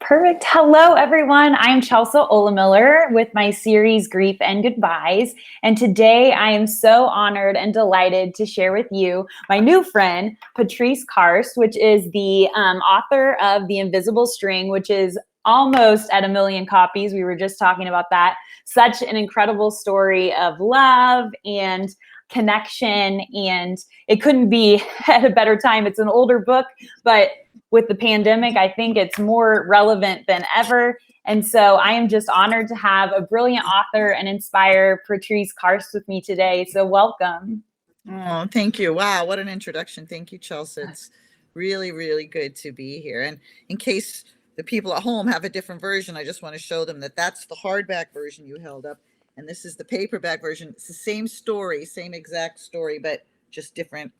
Perfect. Hello, everyone. I'm Chelsea Ohlemiller with my series Grief and Goodbyes. And today I am so honored and delighted to share with you my new friend, Patrice Karst, which is the author of The Invisible String, which is almost at 1 million copies. We were just talking about that. Such an incredible story of love and connection, and it couldn't be at a better time. It's an older book, but with the pandemic, I think it's more relevant than ever. And so I am just honored to have a brilliant author and inspire Patrice Karst with me today. So welcome. Oh, thank you. Wow, what an introduction. Thank you, Chelsea. It's really, really good to be here. And in case the people at home have a different version, I just want to show them that that's the hardback version you held up. And this is the paperback version. It's the same story, same exact story, but just different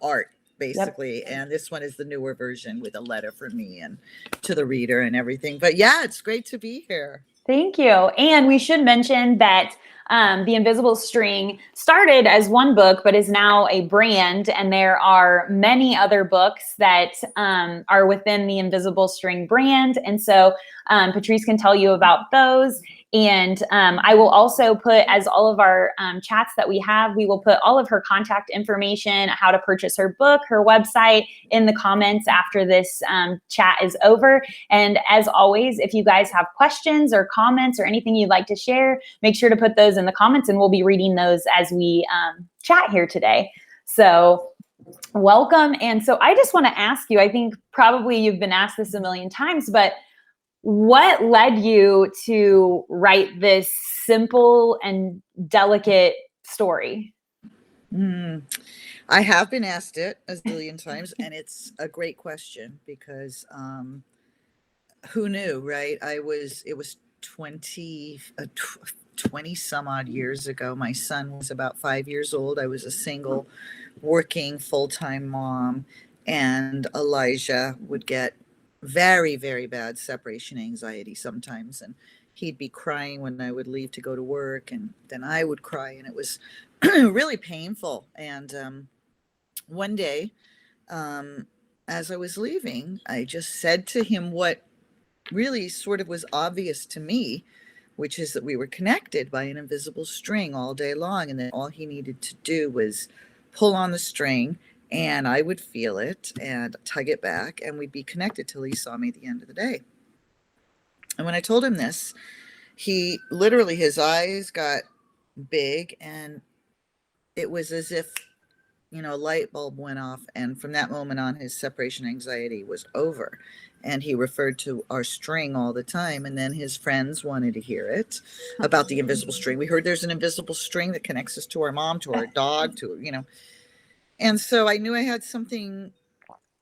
art, basically. Yep. And this one is the newer version with a letter from me and to the reader and everything. But yeah, it's great to be here. Thank you. And we should mention that The Invisible String started as one book, but is now a brand. And there are many other books that are within the Invisible String brand. And so Patrice can tell you about those. And I will also put, as all of our chats that we have, we will put all of her contact information, how to purchase her book, her website in the comments after this chat is over. And as always, if you guys have questions or comments or anything you'd like to share, make sure to put those in the comments and we'll be reading those as we chat here today. So welcome. And so I just want to ask you, I think probably you've been asked this 1 million times, but what led you to write this simple and delicate story? I have been asked it a zillion times, and it's a great question because who knew, right? It was 20 some odd years ago. My son was about 5 years old. I was a single, working full-time mom, and Elijah would get very, very bad separation anxiety sometimes. And he'd be crying when I would leave to go to work, and then I would cry, and it was really painful. And one day, as I was leaving, I just said to him what really sort of was obvious to me, which is that we were connected by an invisible string all day long, and that all he needed to do was pull on the string, and I would feel it and tug it back, and we'd be connected till he saw me at the end of the day. And when I told him this, he literally, his eyes got big, and it was as if, a light bulb went off. And from that moment on, his separation anxiety was over. And he referred to our string all the time. And then his friends wanted to hear it about the invisible string. We heard there's an invisible string that connects us to our mom, to our dog, And so I knew I had something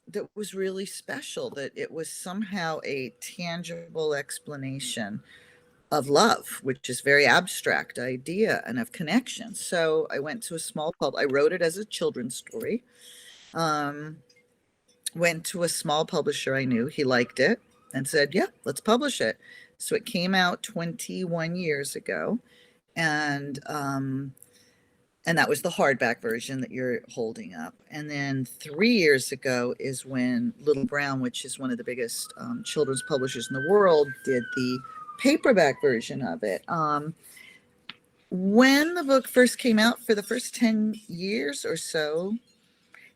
that was really special, that it was somehow a tangible explanation of love, which is a very abstract idea, and of connection. So I went to a small pub. I wrote it as a children's story. Went to a small publisher I knew. He liked it and said, yeah, let's publish it. So it came out 21 years ago. And that was the hardback version that you're holding up. And then 3 years ago is when Little Brown, which is one of the biggest children's publishers in the world, did the paperback version of it. When the book first came out, for the first 10 years or so,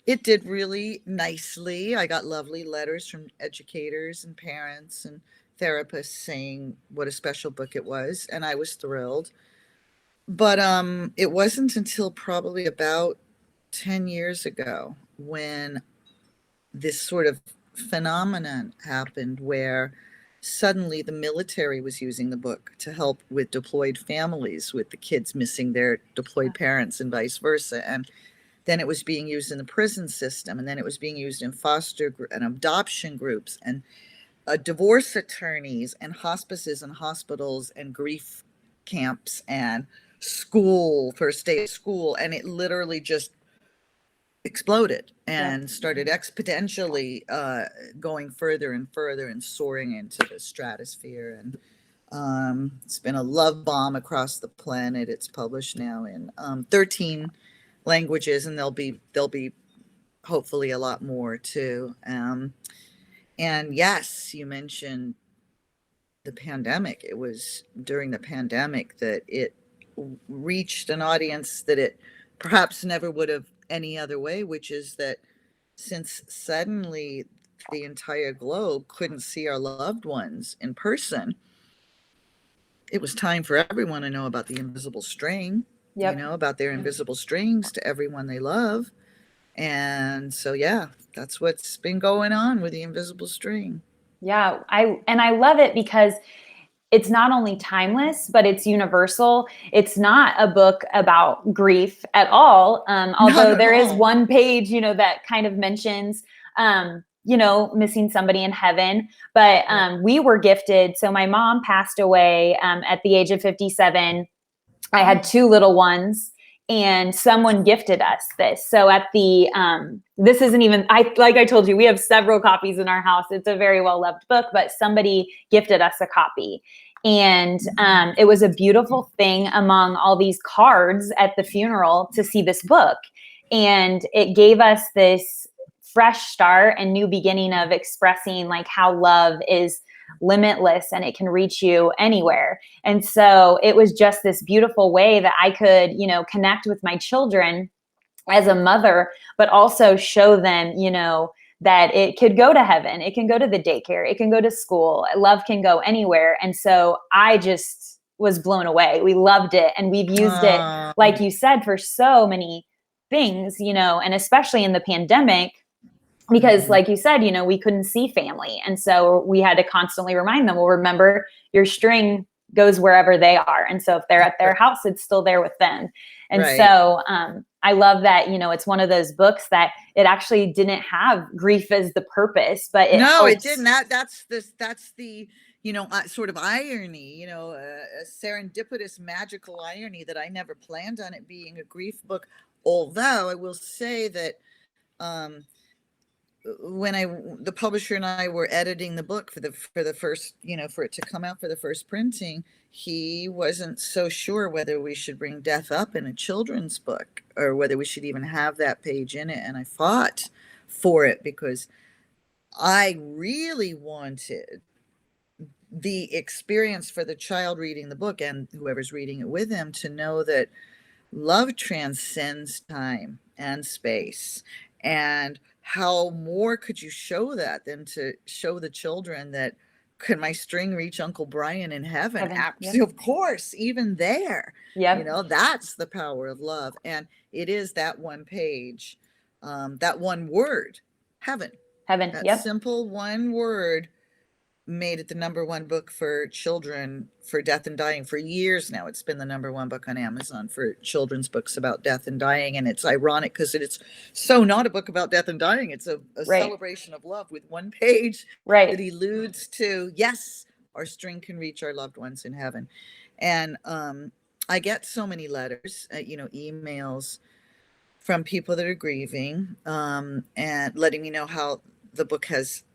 it did really nicely. I got lovely letters from educators and parents and therapists saying what a special book it was, and I was thrilled. But it wasn't until probably about 10 years ago when this sort of phenomenon happened where suddenly the military was using the book to help with deployed families, with the kids missing their deployed parents and vice versa. And then it was being used in the prison system, and then it was being used in foster and adoption groups, and divorce attorneys, and hospices and hospitals and grief camps and school, first day of school. And it literally just exploded and started exponentially going further and further and soaring into the stratosphere. And it's been a love bomb across the planet. It's published now in 13 languages, and there'll be hopefully a lot more too. And yes, you mentioned the pandemic. It was during the pandemic that it reached an audience that it perhaps never would have any other way, which is that since suddenly the entire globe couldn't see our loved ones in person, it was time for everyone to know about the invisible string, Yep. about their invisible strings to everyone they love. And so, yeah, that's what's been going on with the invisible string. Yeah, I love it because it's not only timeless, but it's universal. It's not a book about grief at all. Although there is one page, that kind of mentions, missing somebody in heaven. But we were gifted. So my mom passed away at the age of 57. I had two little ones. And someone gifted us this. So at the, this isn't even, like I told you, we have several copies in our house. It's a very well-loved book, but somebody gifted us a copy. And it was a beautiful thing among all these cards at the funeral to see this book. And it gave us this fresh start and new beginning of expressing like how love is limitless and it can reach you anywhere. And so it was just this beautiful way that I could, connect with my children as a mother, but also show them, that it could go to heaven. It can go to the daycare. It can go to school. Love can go anywhere. And so I just was blown away. We loved it. And we've used it, like you said, for so many things, and especially in the pandemic, because like you said, we couldn't see family. And so we had to constantly remind them, well, remember your string goes wherever they are. And so if they're at their house, it's still there with them. And so I love that, it's one of those books that it actually didn't have grief as the purpose, but it didn't. That's the, sort of irony, a serendipitous magical irony that I never planned on it being a grief book. Although I will say that, when the publisher and I were editing the book for the first, for it to come out for the first printing, he wasn't so sure whether we should bring death up in a children's book or whether we should even have that page in it. And I fought for it because I really wanted the experience for the child reading the book and whoever's reading it with him to know that love transcends time and space. And how more could you show that than to show the children that could my string reach Uncle Brian in heaven? Absolutely, of course, even there. That's the power of love. And it is that one page, that one word, heaven. That simple one word made it the number one book for children for death and dying for years now. It's been the number one book on Amazon for children's books about death and dying. And it's ironic because it's so not a book about death and dying. It's a celebration of love with one page that alludes to, yes, our string can reach our loved ones in heaven. And I get so many letters, emails from people that are grieving and letting me know how the book has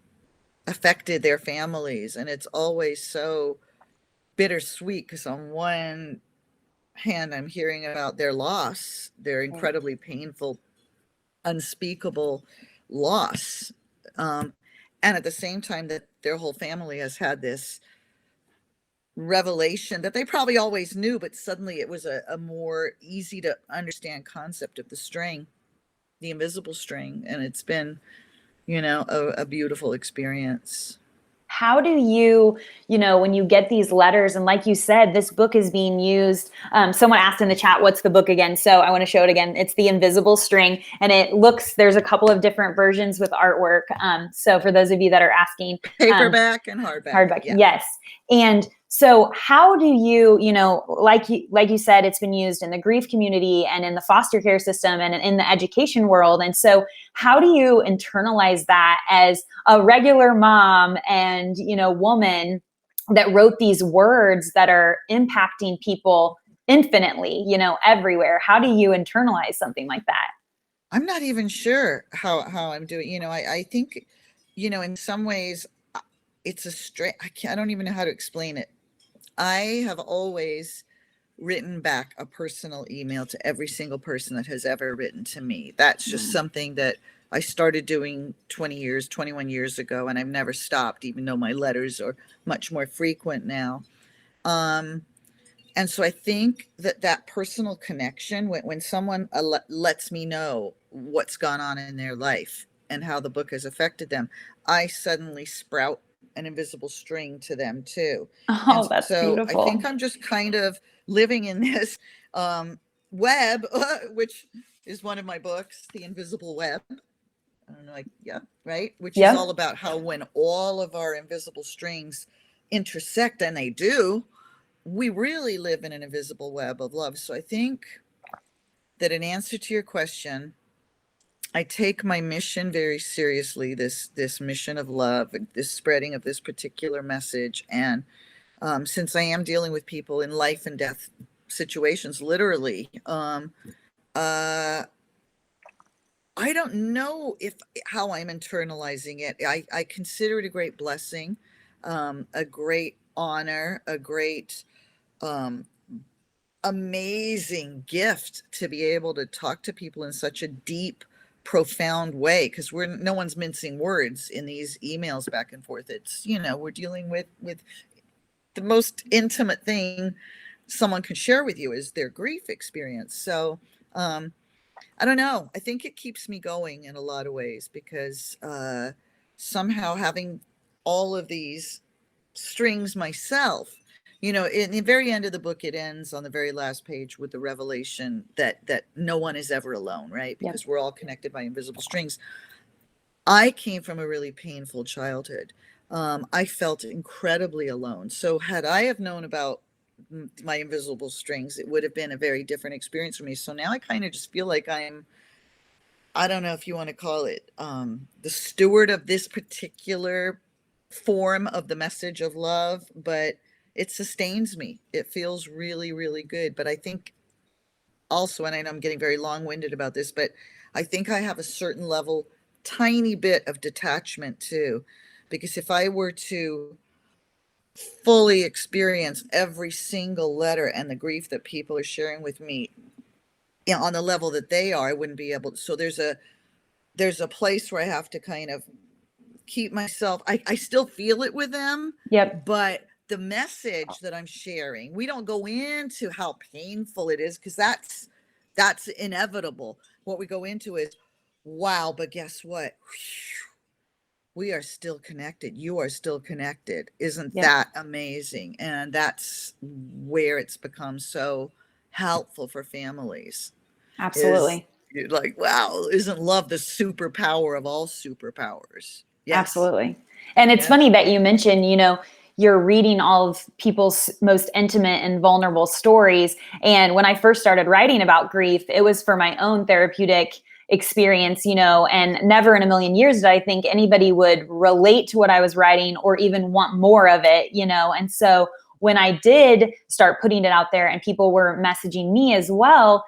affected their families. And it's always so bittersweet because on one hand, I'm hearing about their loss, their incredibly painful, unspeakable loss. And at the same time that their whole family has had this revelation that they probably always knew, but suddenly it was a more easy to understand concept of the string, the invisible string. And it's been a beautiful experience. How do you, when you get these letters, and like you said, this book is being used. Someone asked in the chat, what's the book again? So I want to show it again. It's The Invisible String. And there's a couple of different versions with artwork. So for those of you that are asking. Paperback and hardback. Yes. And so how do you, like you said, it's been used in the grief community and in the foster care system and in the education world. And so how do you internalize that as a regular mom and, woman that wrote these words that are impacting people infinitely, everywhere? How do you internalize something like that? I'm not even sure how I'm doing. I think, in some ways it's I don't even know how to explain it. I have always written back a personal email to every single person that has ever written to me. That's just something that I started doing 21 years ago, and I've never stopped, even though my letters are much more frequent now. And so I think that that personal connection, when someone lets me know what's gone on in their life and how the book has affected them, I suddenly sprout an invisible string to them too. And Oh, that's so I think beautiful. I'm just kind of living in this web, which is one of my books, The Invisible Web. I don't know, like, yeah, right? Which is all Yep. about how when all of our invisible strings intersect, and they do, we really live in an invisible web of love. So I think that in answer to your question, I take my mission very seriously, this mission of love, this spreading of this particular message. And since I am dealing with people in life and death situations, literally, I don't know if how I'm internalizing it. I consider it a great blessing, a great honor, a great um, amazing gift to be able to talk to people in such a deep, profound way, because no one's mincing words in these emails back and forth. It's, we're dealing with the most intimate thing someone can share with you is their grief experience. So I don't know. I think it keeps me going in a lot of ways, because somehow having all of these strings myself, in the very end of the book, it ends on the very last page with the revelation that no one is ever alone, right? Yep. Because we're all connected by invisible strings. I came from a really painful childhood. I felt incredibly alone. So had I have known about my invisible strings, it would have been a very different experience for me. So now I kind of just feel like I don't know if you want to call it the steward of this particular form of the message of love, but it sustains me. It feels really, really good. But I think also, and I know I'm getting very long-winded about this, but I think I have a certain level, tiny bit of detachment too, because if I were to fully experience every single letter and the grief that people are sharing with me, on the level that they are, I wouldn't be able to. So there's a place where I have to kind of keep myself, I still feel it with them, Yep. but the message that I'm sharing, we don't go into how painful it is, because that's inevitable. What we go into is, wow, but guess what? We are still connected. You are still connected. Isn't Yep. that amazing? And that's where it's become so helpful for families, is Absolutely. like, wow, isn't love the superpower of all superpowers? Yes. Absolutely. And it's Yes. funny that you mentioned, you're reading all of people's most intimate and vulnerable stories. And when I first started writing about grief, it was for my own therapeutic experience, and never in a million years did I think anybody would relate to what I was writing or even want more of it, And so when I did start putting it out there and people were messaging me as well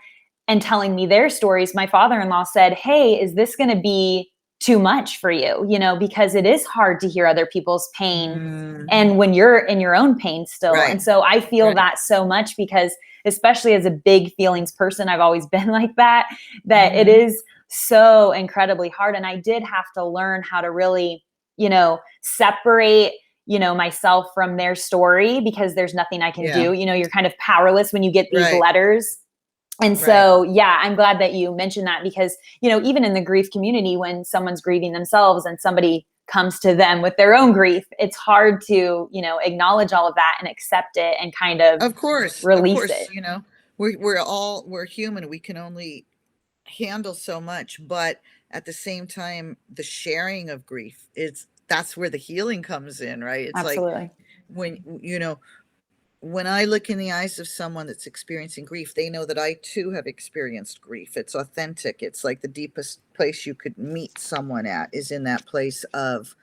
and telling me their stories, my father-in-law said, "Hey, is this going to be too much for you?" Because it is hard to hear other people's pain and when you're in your own pain still. Right. And so I feel Right. that so much, because especially as a big feelings person, I've always been like that it is so incredibly hard. And I did have to learn how to really, separate, myself from their story, because there's nothing I can Yeah. do. You're kind of powerless when you get these Right. letters. And Right. so, yeah, I'm glad that you mentioned that, because, even in the grief community, when someone's grieving themselves and somebody comes to them with their own grief, it's hard to, acknowledge all of that and accept it and kind of Of course. Of release course. it. We're human. We can only handle so much, but at the same time, the sharing of grief, that's where the healing comes in, right? It's like Absolutely. when I look in the eyes of someone that's experiencing grief, they know that I too have experienced grief. It's authentic. It's like the deepest place you could meet someone at is in that place of,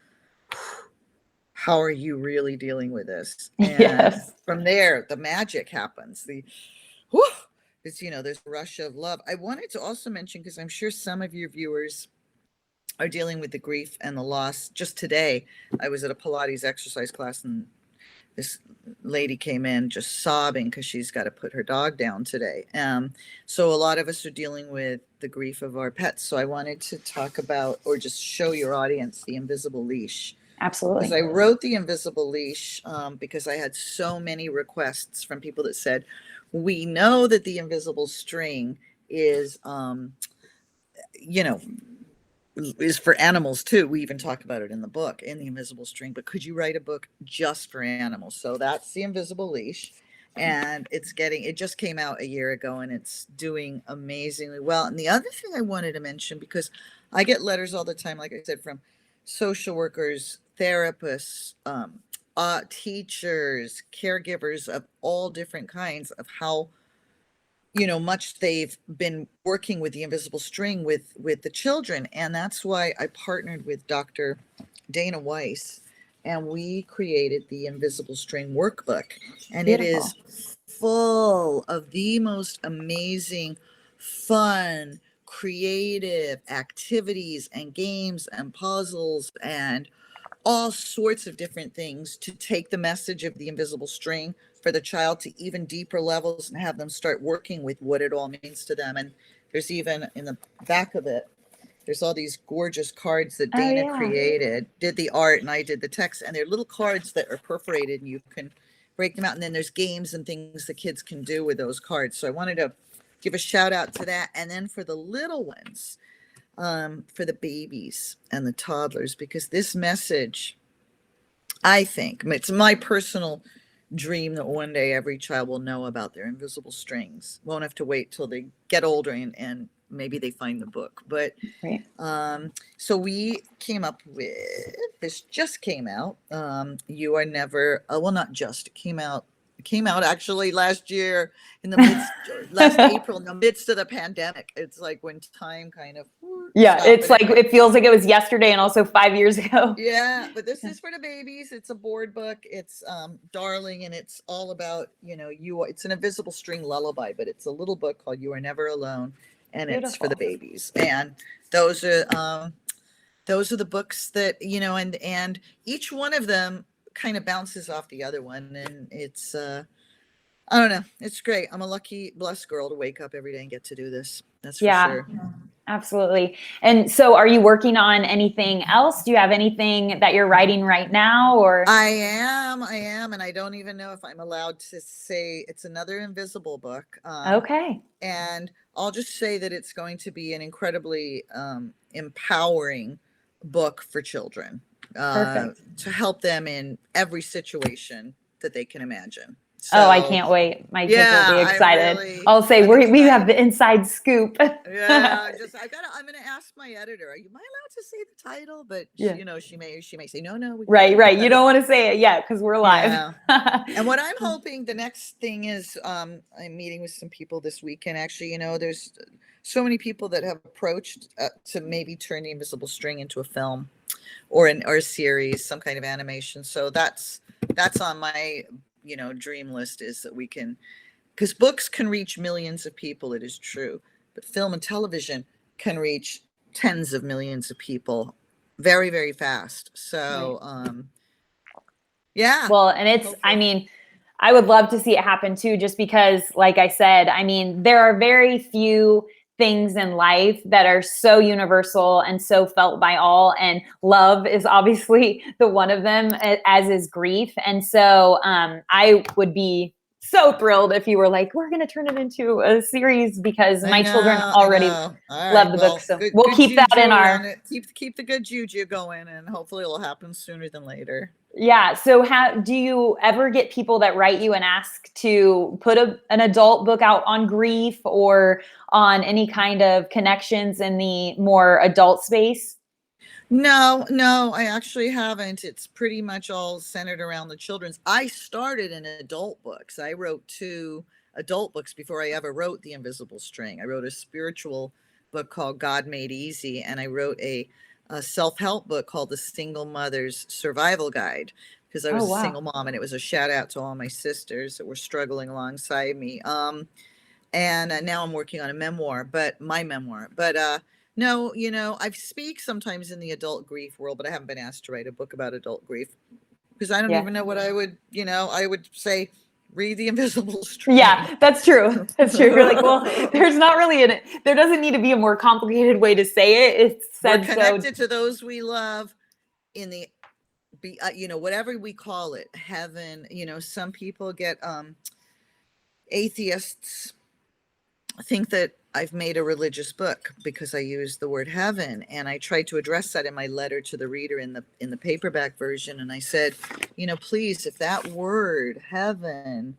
how are you really dealing with this? And Yes. from there, the magic happens. Whew, there's a rush of love. I wanted to also mention, because I'm sure some of your viewers are dealing with the grief and the loss. Just today, I was at a Pilates exercise class, and this lady came in just sobbing because she's got to put her dog down today. So a lot of us are dealing with the grief of our pets. So I wanted to talk about, or just show your audience, the invisible leash. Because Absolutely. I wrote the invisible leash because I had so many requests from people that said, we know that the invisible string is, you know, is for animals too. We even talk about it in the book, in the invisible string, but could you write a book just for animals? So that's the invisible leash. And it just came out a year ago and it's doing amazingly well. And the other thing I wanted to mention, because I get letters all the time, like I said, from social workers, therapists, teachers, caregivers of all different kinds, of how much they've been working with the invisible string with the children. And that's why I partnered with Dr. Dana Weiss, and we created the invisible string workbook. And it Beautiful. is full of the most amazing, fun, creative activities and games and puzzles and all sorts of different things to take the message of the invisible string for the child to even deeper levels and have them start working with what it all means to them. And there's even in the back of it, there's all these gorgeous cards that Oh Dana yeah. created, did the art, and I did the text. And they're little cards that are perforated and you can break them out. And then there's games and things the kids can do with those cards. So I wanted to give a shout out to that. And then for the little ones, for the babies and the toddlers, because this message, I think, it's my personal dream that one day every child will know about their invisible strings. Won't have to wait till they get older and maybe they find the book. But Right. so we came up with, this just came out. You Are Never, well, not just, it came out actually last year in the midst, last April, in the midst of the pandemic. It's like when time kind of Yeah, stopped. it's But like anyway, it feels like it was yesterday and also 5 years ago. yeah, but this is for the babies. It's a board book. It's darling, and it's all about, it's an invisible string lullaby, but it's a little book called You Are Never Alone, and it's for the Beautiful. babies. And those are the books that, and each one of them kind of bounces off the other one, and it's I don't know, it's great. I'm a lucky, blessed girl to wake up every day and get to do this. That's for Yeah, sure. absolutely. And so are you working on anything else? Do you have anything that you're writing right now or? I am, and I don't even know if I'm allowed to say it's another invisible book. Okay. And I'll just say that it's going to be an incredibly empowering book for children, Perfect. to help them in every situation that they can imagine. Oh, I So can't wait. My kids will be yeah, excited. I'll say I'm we have excited. the inside scoop. Yeah, I'm gonna ask my editor, am I allowed to say the title? But Yeah. she may say, no, we Right, can't. right. You don't want to say it yet because we're live. Yeah. And what I'm hoping the next thing is, I'm meeting with some people this weekend. Actually, there's so many people that have approached to maybe turn the invisible string into a film or a series, some kind of animation. So that's on my, dream list, is that we can, because books can reach millions of people, it is true, but film and television can reach tens of millions of people very, very fast. Right. So, yeah, Well, and I hopefully. mean, I would love to see it happen too, just because, like I said, I mean, there are very few things in life that are so universal and so felt by all. And love is obviously the one of them, as is grief. And so I would be so thrilled if you were like, we're going to turn it into a series because I my children know, I already know. All love right. the book. Well, So good, we'll good keep that in juju our. on it. Keep the good juju going, and hopefully it'll happen sooner than later. Yeah. So how do you ever get people that write you and ask to put an adult book out on grief or on any kind of connections in the more adult space? No, I actually haven't. It's pretty much all centered around the children's. I started in adult books. I wrote 2 adult books before I ever wrote The Invisible String. I wrote a spiritual book called God Made Easy, and I wrote a self-help book called The Single Mother's Survival Guide, because I Oh, was a wow. single mom, and it was a shout out to all my sisters that were struggling alongside me. And now I'm working on a memoir, but my memoir. But no, I speak sometimes in the adult grief world, but I haven't been asked to write a book about adult grief. because I don't Yeah. even know what I would, I would say, read The Invisible String. Yeah, that's true. That's true. You're like, well, there's not really there doesn't need to be a more complicated way to say it. It's We're said connected to those we love in the, whatever we call it, heaven. Some people get, atheists think that I've made a religious book because I use the word heaven, and I tried to address that in my letter to the reader in the paperback version. And I said, please, if that word heaven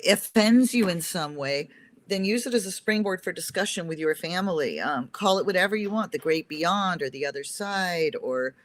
offends you in some way, then use it as a springboard for discussion with your family. Call it whatever you want, the great beyond or the other side, or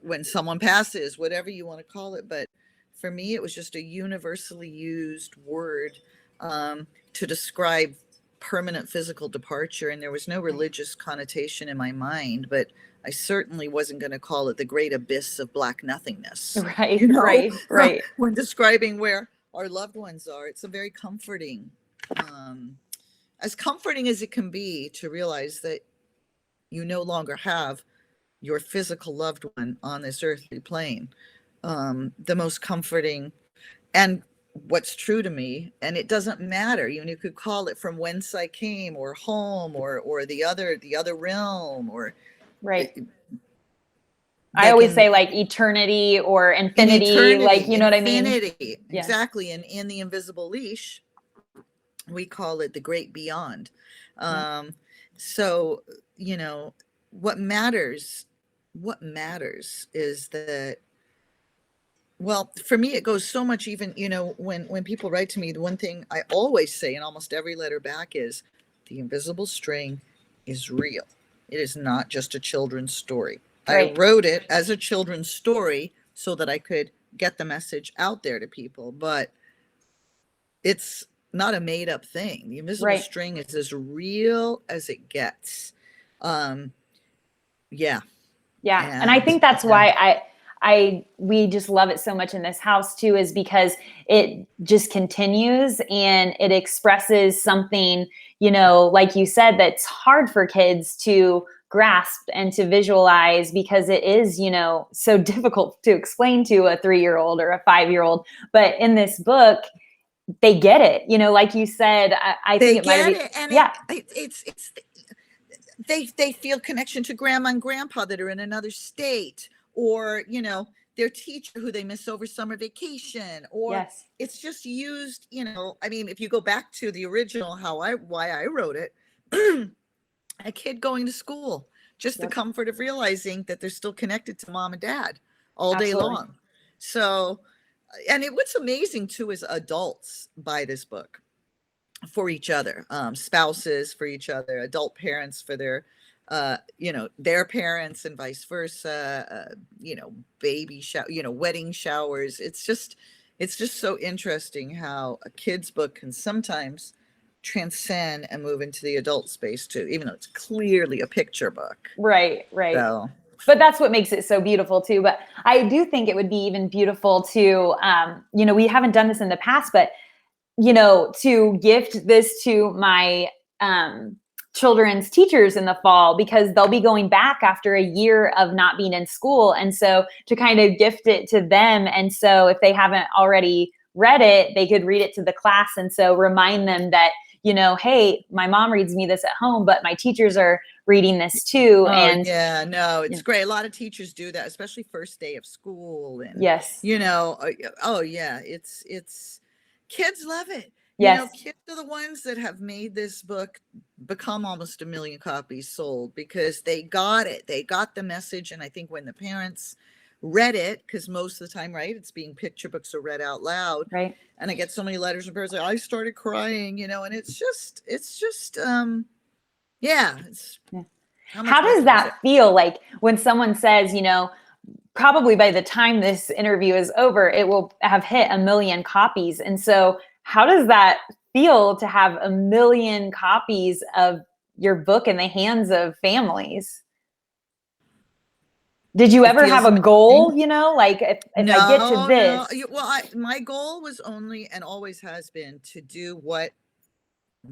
when someone passes, whatever you want to call it. But for me, it was just a universally used word to describe permanent physical departure. And there was no religious connotation in my mind, but I certainly wasn't going to call it the great abyss of black nothingness. Right, right. When describing where our loved ones are. It's a very comforting, as comforting as it can be, to realize that you no longer have your physical loved one on this earthly plane. The most comforting, and what's true to me, and it doesn't matter. You could call it from whence I came, or home, or the other realm, or right. I always say like eternity or infinity, like, you know what I mean? Infinity, exactly. And in The Invisible Leash, we call it the great beyond. So, what matters is that, well, for me, it goes so much, even, when people write to me, the one thing I always say in almost every letter back is, The Invisible String is real. It is not just a children's story. Right. I wrote it as a children's story so that I could get the message out there to people, but it's not a made up thing. The Invisible String is as real as it gets. Yeah. And I think that's why we just love it so much in this house too, is because it just continues and it expresses something, like you said, that's hard for kids to grasp and to visualize, because it is, so difficult to explain to a 3-year-old or a 5-year-old. But in this book, they get it, like you said. I think it might be, they feel connection to grandma and grandpa that are in another state, or their teacher who they miss over summer vacation, or it's just used, I mean, if you go back to the original, why I wrote it, a kid going to school, just the comfort of realizing that they're still connected to mom and dad all day long. So, and what's amazing too is adults buy this book for each other, spouses for each other, adult parents for their parents, and vice versa, baby shower, wedding showers. It's just so interesting how a kid's book can sometimes transcend and move into the adult space too, even though it's clearly a picture book. Right. So, but that's what makes it so beautiful too. But I do think it would be even beautiful to, we haven't done this in the past, but, to gift this to my children's teachers in the fall, because they'll be going back after a year of not being in school. And so to kind of gift it to them. And so if they haven't already read it, they could read it to the class. And so remind them that, hey, my mom reads me this at home, but my teachers are reading this too. It's great. A lot of teachers do that, especially first day of school. And it's kids love it. Kids are the ones that have made this book become almost 1 million copies sold, because they got it. They got the message. And I think when the parents read it, because most of the time, it's being picture books are read out loud. Right. And I get so many letters from parents like, I started crying, and it's just how does that feel? Like when someone says, probably by the time this interview is over, it will have hit 1 million copies. And so how does that feel to have 1 million copies of your book in the hands of families? Did you ever have a goal, like if I get to this? No. Well, my goal was only, and always has been, to do what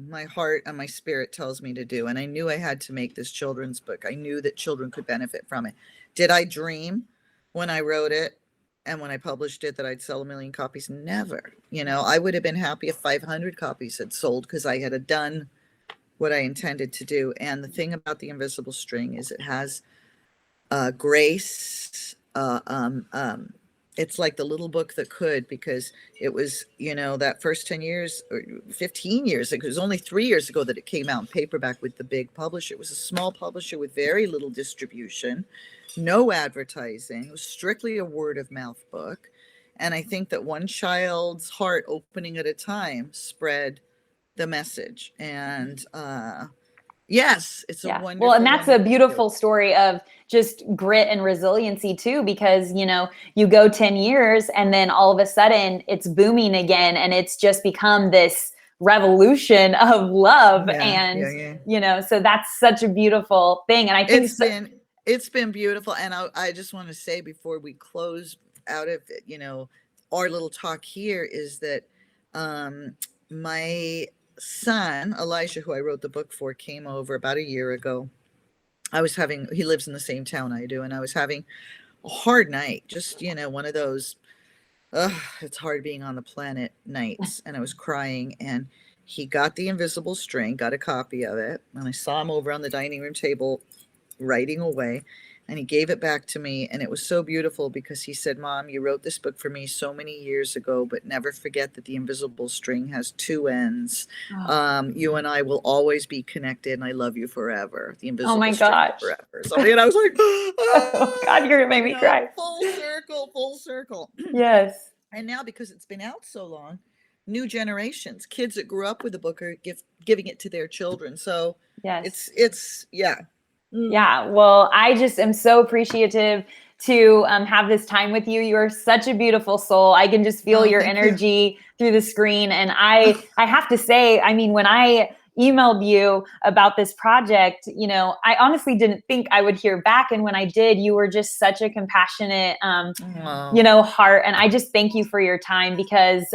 my heart and my spirit tells me to do. And I knew I had to make this children's book. I knew that children could benefit from it. Did I dream when I wrote it and when I published it that I'd sell 1 million copies. Never. You know, I would have been happy if 500 copies had sold because I had done what I intended to do. And the thing about The Invisible String is it has grace. It's like the little book that could, because it was, you know, that first 10 years or 15 years, it was only 3 years ago that it came out in paperback with the big publisher. It was a small publisher with very little distribution, no advertising. It was strictly a word of mouth book. And I think that one child's heart opening at a time spread the message. And yes, it's a wonderful. Well, and that's a beautiful story of just grit and resiliency too, because, you know, you go 10 years and then all of a sudden it's booming again, and it's just become this revolution of love. You know, so that's such a beautiful thing. And I think it's been beautiful. And I just want to say before we close out of it, you know, our little talk here is that my son Elijah, who I wrote the book for, came over about a year ago. He lives in the same town I do, and I was having a hard night, just, you know, one of those it's hard being on the planet nights. And I was crying, and he got The Invisible String, got a copy of it, and I saw him over on the dining room table writing away, and he gave it back to me. And it was so beautiful because he said, "Mom, you wrote this book for me so many years ago, but never forget that The Invisible String has two ends. You and I will always be connected, and I love you forever. The Invisible String forever." So, and I was like, oh God, you're gonna make me cry. Full circle. Yes. And now, because it's been out so long, new generations, kids that grew up with the book are giving it to their children. So yes, it's Yeah, well, I just am so appreciative to have this time with you. You are such a beautiful soul. I can just feel your energy through the screen. And I have to say, I mean, when I emailed you about this project, you know, I honestly didn't think I would hear back. And when I did, you were just such a compassionate, you know, heart. And I just thank you for your time, because,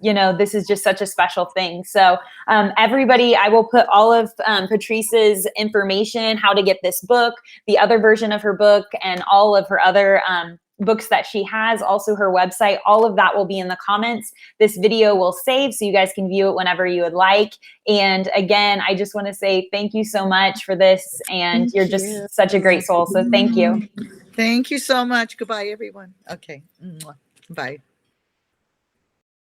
you know, this is just such a special thing. So everybody, I will put all of Patrice's information, how to get this book, the other version of her book, and all of her other books that she has, also her website, all of that will be in the comments. This video will save so you guys can view it whenever you would like. And again, I just want to say thank you so much for this. And you're just such a great soul. So thank you. Thank you so much. Goodbye, everyone. Okay. Bye.